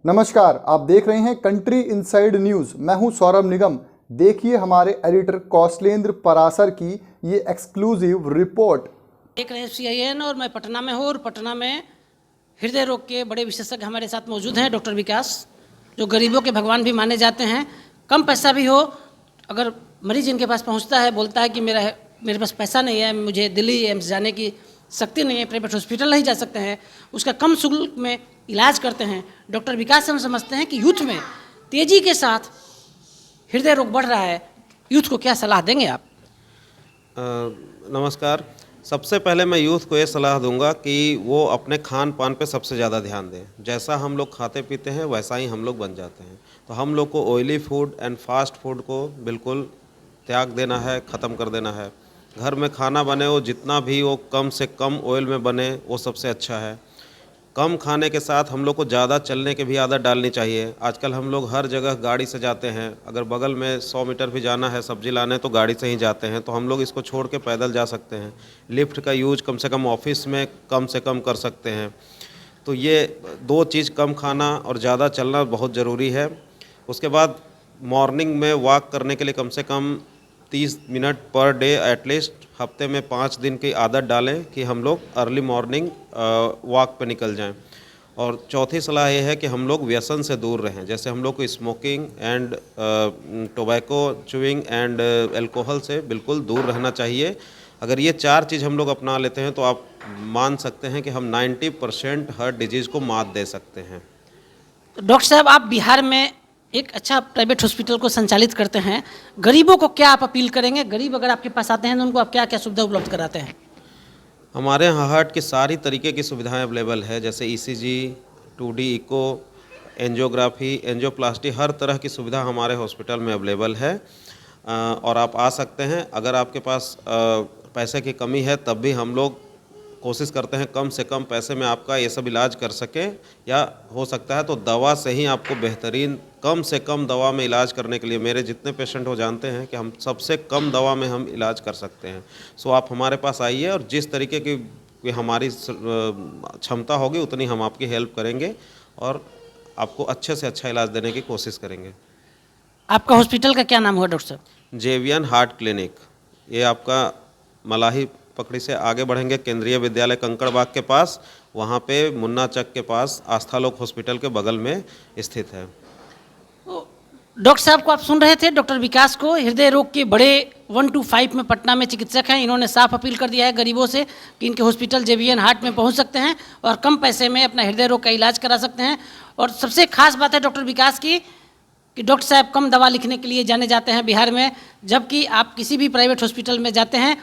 नमस्कार, आप देख रहे हैं कंट्री इनसाइड न्यूज। मैं हूं सौरभ निगम। देखिए हमारे एडिटर कौशलेंद्र परासर की ये एक्सक्लूसिव रिपोर्ट। देख रहे हैं CIN और मैं पटना में हूँ और पटना में हृदय रोग के बड़े विशेषज्ञ हमारे साथ मौजूद हैं, डॉक्टर विकास, जो गरीबों के भगवान भी माने जाते हैं। कम पैसा भी हो, अगर मरीज इनके पास पहुँचता है, बोलता है कि मेरे पास पैसा नहीं है, मुझे दिल्ली एम्स जाने की शक्ति नहीं है, प्राइवेट हॉस्पिटल नहीं जा सकते हैं, उसका कम शुल्क में इलाज करते हैं। डॉक्टर विकास से हम समझते हैं कि यूथ में तेज़ी के साथ हृदय रोग बढ़ रहा है, यूथ को क्या सलाह देंगे आप? नमस्कार। सबसे पहले मैं यूथ को ये सलाह दूंगा कि वो अपने खान पान पे सबसे ज़्यादा ध्यान दें। जैसा हम लोग खाते पीते हैं वैसा ही हम लोग बन जाते हैं। तो हम लोग को oily food and fast food को बिल्कुल त्याग देना है, ख़त्म कर देना है। घर में खाना बने वो जितना भी वो कम से कम ऑयल में बने वो सबसे अच्छा है। कम खाने के साथ हम लोग को ज़्यादा चलने की भी आदत डालनी चाहिए। आजकल हम लोग हर जगह गाड़ी से जाते हैं। अगर बगल में 100 मीटर भी जाना है सब्जी लाने तो गाड़ी से ही जाते हैं, तो हम लोग इसको छोड़ के पैदल जा सकते हैं। लिफ्ट का यूज कम से कम ऑफिस में कम से कम कर सकते हैं। तो ये दो चीज़, कम खाना और ज़्यादा चलना बहुत ज़रूरी है। उसके बाद मॉर्निंग में वॉक करने के लिए कम से कम 30 मिनट पर डे एटलीस्ट, हफ्ते में 5 दिन की आदत डालें कि हम लोग अर्ली मॉर्निंग वॉक पे निकल जाएं। और चौथी सलाह ये है कि हम लोग व्यसन से दूर रहें। जैसे हम लोग को smoking and tobacco chewing and alcohol से बिल्कुल दूर रहना चाहिए। अगर ये 4 चीज़ हम लोग अपना लेते हैं तो आप मान सकते हैं कि हम 90% हार्ट डिजीज़ को मात दे सकते हैं। डॉक्टर साहब, आप बिहार में एक अच्छा प्राइवेट हॉस्पिटल को संचालित करते हैं, गरीबों को क्या आप अपील करेंगे? गरीब अगर आपके पास आते हैं तो उनको आप क्या क्या सुविधा उपलब्ध कराते हैं? हमारे यहाँ हार्ट की सारी तरीके की सुविधाएं अवेलेबल है, जैसे ECG, 2D echo, angiography, angioplasty, हर तरह की सुविधा हमारे हॉस्पिटल में अवेलेबल है। और आप आ सकते हैं। अगर आपके पास पैसे की कमी है तब भी हम लोग कोशिश करते हैं कम से कम पैसे में आपका ये सब इलाज कर सकें, या हो सकता है तो दवा से ही आपको बेहतरीन, कम से कम दवा में इलाज करने के लिए, मेरे जितने पेशेंट हो जानते हैं कि हम सबसे कम दवा में हम इलाज कर सकते हैं। सो आप हमारे पास आइए और जिस तरीके की हमारी क्षमता होगी उतनी हम आपकी हेल्प करेंगे और आपको अच्छे से अच्छा इलाज देने की कोशिश करेंगे। आपका हॉस्पिटल का क्या नाम हुआ डॉक्टर साहब? जेवियन हार्ट क्लिनिक। ये आपका मलाही पकड़ी से आगे बढ़ेंगे, केंद्रीय विद्यालय कंकड़बाग के पास, वहाँ पे मुन्ना चक के पास आस्थालोक हॉस्पिटल के बगल में स्थित है। डॉक्टर साहब को आप सुन रहे थे, डॉक्टर विकास को, हृदय रोग के बड़े 1 to 5 में पटना में चिकित्सक हैं। इन्होंने साफ अपील कर दिया है गरीबों से कि इनके हॉस्पिटल जेवियन हार्ट में पहुंच सकते हैं और कम पैसे में अपना हृदय रोग का इलाज करा सकते हैं। और सबसे खास बात है डॉक्टर विकास की कि डॉक्टर साहब कम दवा लिखने के लिए जाने जाते हैं बिहार में, जबकि आप किसी भी प्राइवेट हॉस्पिटल में जाते हैं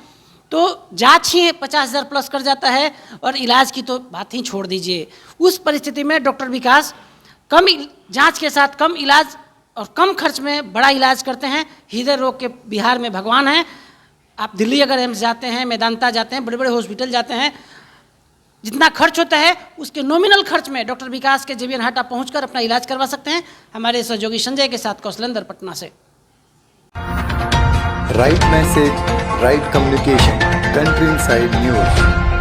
तो जांच ही 50,000 प्लस कर जाता है और इलाज की तो बात ही छोड़ दीजिए। उस परिस्थिति में डॉक्टर विकास कम जांच के साथ कम इलाज और कम खर्च में बड़ा इलाज करते हैं। हृदय रोग के बिहार में भगवान हैं। आप दिल्ली अगर एम्स जाते हैं, मेदांता जाते हैं, बड़े बड़े हॉस्पिटल जाते हैं, जितना खर्च होता है उसके नॉमिनल खर्च में डॉक्टर विकास के जेवियन हार्ट आप पहुँच अपना इलाज करवा सकते हैं। हमारे सहयोगी संजय के साथ कौशलेंद्र, पटना से। Right message, right communication, country inside news.